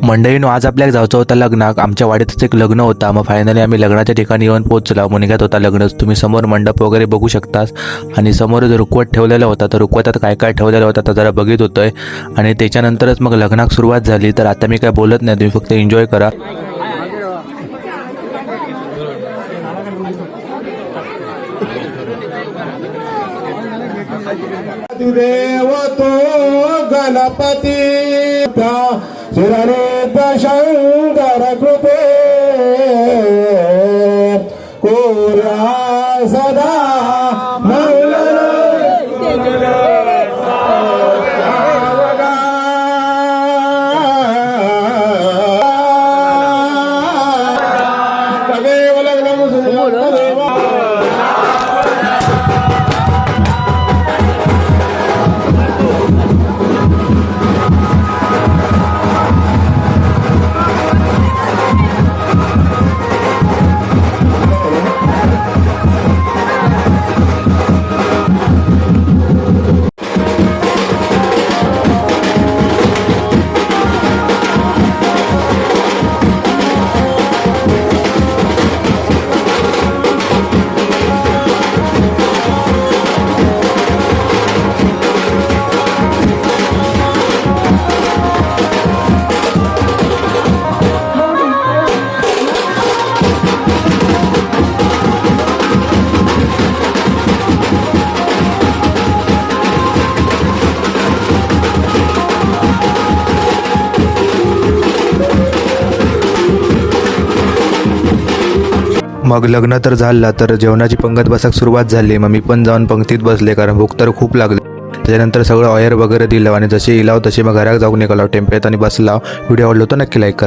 मंडळीनो, आज आपल्याला जायचं होतं लग्नाक. आमच्या वाडीतच एक लग्न होता. मग फायनली आम्ही लग्नाच्या ठिकाणी येऊन पोहोचलो. मुनिगात होता लग्नच. तुम्ही समोर मंडप वगैरे बघू शकतास आणि समोर जो रुखवत ठेवलेला होता तर रुखवतात काय काय ठेवलेलं होतं तर जरा बघित होतोय. आणि त्याच्यानंतरच मग लग्नाक सुरुवात झाली. तर आता मी काय बोलत नाही, तुम्ही फक्त एन्जॉय करा. देव तो गणपती शिरणे शंकर कृपे कोरा सदा मंगल मग लग्न तर झालं, तर जेवणाची पंगत बसाक सुरुवात झाली. मग मी पण जाऊन पंक्तीत बसले, कारण भूक तर खूप लागली. त्याच्यानंतर सगळं ऑयर वगैरे दिलं आणि जसे इलाव तसे मग घरात जाऊन निघालो टेम्पेत आणि बसला. व्हिडिओ आवडलो तर नक्की लाईक करा.